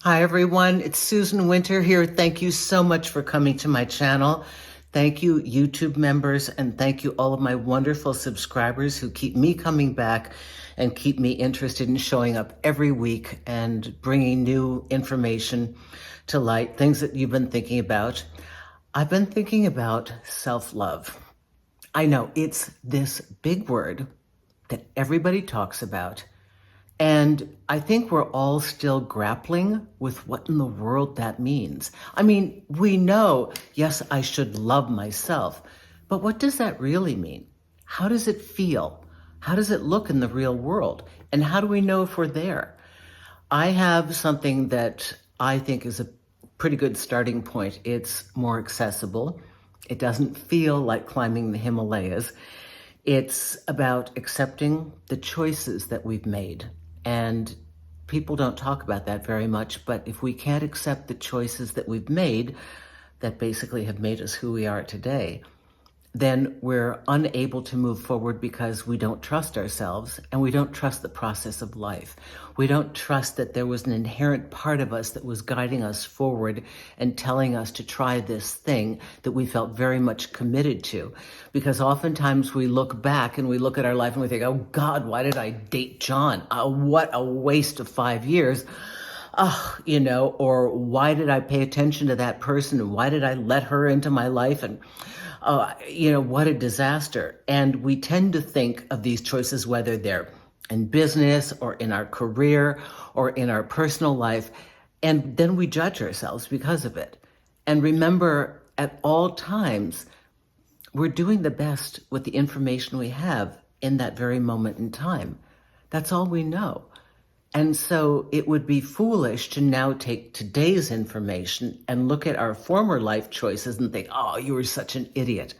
Hi everyone, it's Susan Winter here. Thank you so much for coming to my channel. Thank you YouTube members, and thank you all of my wonderful subscribers who keep me coming back and keep me interested in showing up every week and bringing new information to light, things that you've been thinking about. I've been thinking about self-love. I know it's this big word that everybody talks about. And I think we're all still grappling with what in the world that means. I mean, we know, yes, I should love myself, but what does that really mean? How does it feel? How does it look in the real world? And how do we know if we're there? I have something that I think is a pretty good starting point. It's more accessible. It doesn't feel like climbing the Himalayas. It's about accepting the choices that we've made. And people don't talk about that very much, but if we can't accept the choices that we've made that basically have made us who we are today, then we're unable to move forward because we don't trust ourselves and we don't trust the process of life. We don't trust that there was an inherent part of us that was guiding us forward and telling us to try this thing that we felt very much committed to. Because oftentimes we look back and we look at our life and we think, oh God, why did I date John? What a waste of 5 years. Or why did I pay attention to that person? Why did I let her into my life? And what a disaster. And we tend to think of these choices, whether they're in business or in our career or in our personal life, and then we judge ourselves because of it. And remember, at all times, we're doing the best with the information we have in that very moment in time. That's all we know. And so it would be foolish to now take today's information and look at our former life choices and think, oh, you were such an idiot.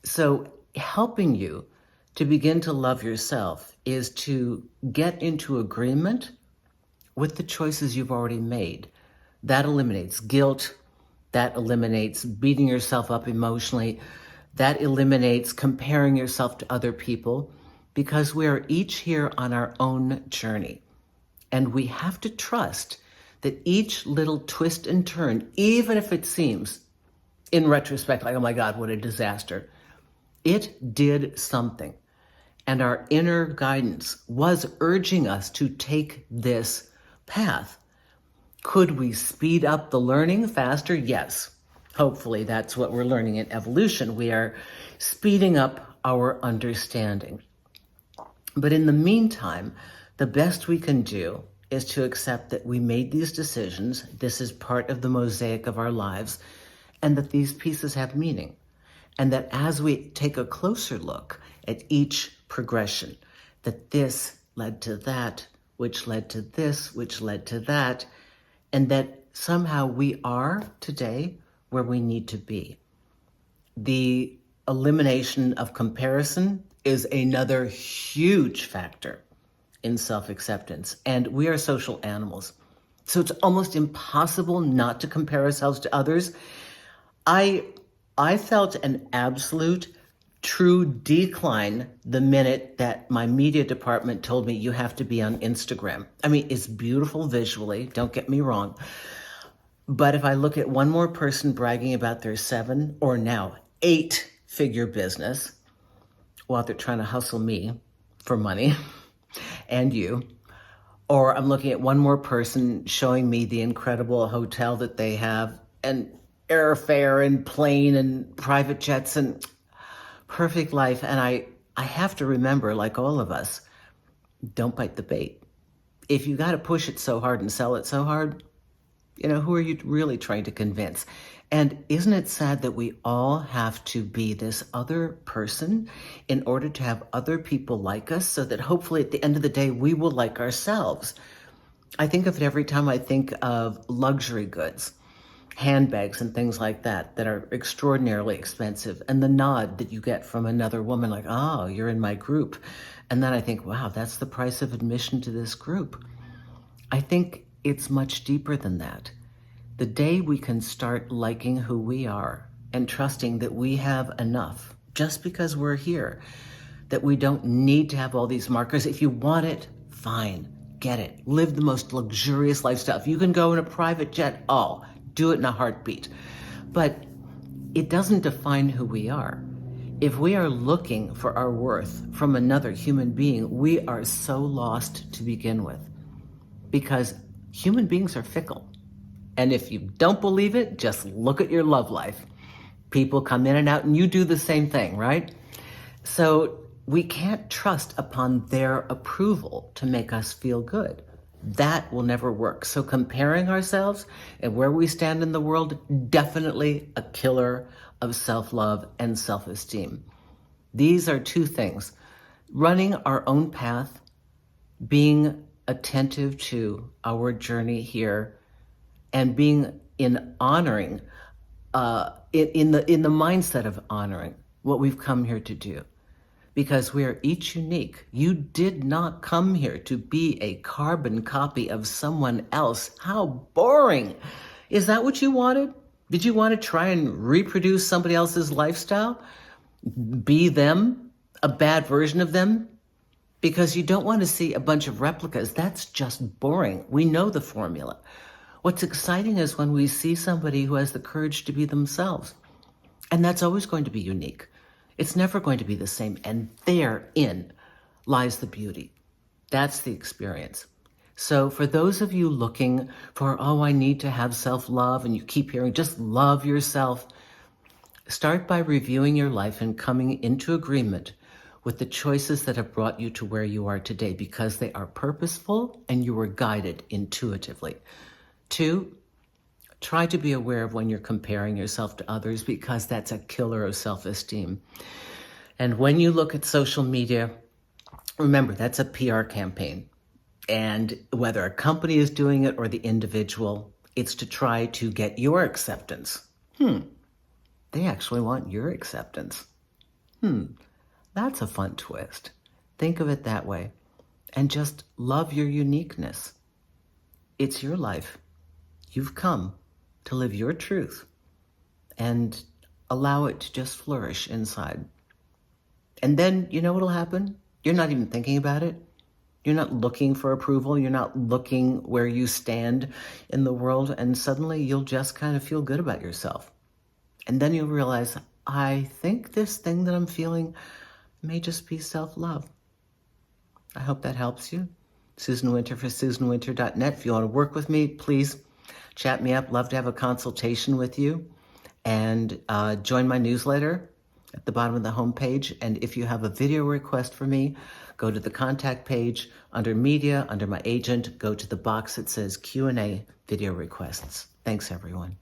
So helping you to begin to love yourself is to get into agreement with the choices you've already made. That eliminates guilt. That eliminates beating yourself up emotionally. That eliminates comparing yourself to other people, because we are each here on our own journey. And we have to trust that each little twist and turn, even if it seems in retrospect like, oh my God, what a disaster, it did something. And our inner guidance was urging us to take this path. Could we speed up the learning faster? Yes. Hopefully that's what we're learning in evolution. We are speeding up our understanding. But in the meantime, the best we can do is to accept that we made these decisions. This is part of the mosaic of our lives, and that these pieces have meaning. And that as we take a closer look at each progression, that this led to that, which led to this, which led to that, and that somehow we are today where we need to be. The elimination of comparison is another huge factor in self-acceptance. And we are social animals. So it's almost impossible not to compare ourselves to others. I felt an absolute true decline the minute that my media department told me you have to be on Instagram. I mean, it's beautiful visually, don't get me wrong. But if I look at one more person bragging about their 7 or now 8-figure business, while they're trying to hustle me for money and you, or I'm looking at one more person showing me the incredible hotel that they have and airfare and plane and private jets and perfect life. And I have to remember, like all of us, don't bite the bait. If you got to push it so hard and sell it so hard, who are you really trying to convince? And isn't it sad that we all have to be this other person in order to have other people like us, so that hopefully at the end of the day, we will like ourselves? I think of it every time I think of luxury goods, handbags and things like that are extraordinarily expensive. And the nod that you get from another woman, like, oh, you're in my group. And then I think, wow, that's the price of admission to this group. I think it's much deeper than that. The day we can start liking who we are and trusting that we have enough just because we're here, that we don't need to have all these markers. If you want it, fine. get it. Live the most luxurious lifestyle. If you can go in a private jet, do it in a heartbeat. But it doesn't define who we are. If we are looking for our worth from another human being, we are so lost to begin with, because human beings are fickle. And if you don't believe it, just look at your love life. People come in and out, and you do the same thing, right? So we can't trust upon their approval to make us feel good. That will never work. So comparing ourselves and where we stand in the world, definitely a killer of self-love and self-esteem. These are two things: running our own path, being attentive to our journey here, and being in honoring, in the mindset of honoring what we've come here to do. Because we are each unique. You did not come here to be a carbon copy of someone else. How boring. Is that what you wanted? Did you want to try and reproduce somebody else's lifestyle? Be them? A bad version of them? Because you don't want to see a bunch of replicas. That's just boring. We know the formula. What's exciting is when we see somebody who has the courage to be themselves. And that's always going to be unique. It's never going to be the same, and therein lies the beauty. That's the experience. So for those of you looking for, I need to have self-love, and you keep hearing, just love yourself, start by reviewing your life and coming into agreement with the choices that have brought you to where you are today, because they are purposeful and you were guided intuitively. 2, try to be aware of when you're comparing yourself to others, because that's a killer of self-esteem. And when you look at social media, remember, that's a PR campaign. And whether a company is doing it or the individual, it's to try to get your acceptance. They actually want your acceptance. That's a fun twist. Think of it that way. And just love your uniqueness. It's your life. You've come to live your truth and allow it to just flourish inside. And then, you know what'll happen? You're not even thinking about it. You're not looking for approval. You're not looking where you stand in the world. And suddenly you'll just kind of feel good about yourself. And then you'll realize, I think this thing that I'm feeling may just be self-love. I hope that helps you. Susan Winter for SusanWinter.net. If you want to work with me, please chat me up. Love to have a consultation with you. And join my newsletter at the bottom of the homepage. And if you have a video request for me, go to the contact page under media, under my agent, go to the box that says Q&A video requests. Thanks, everyone.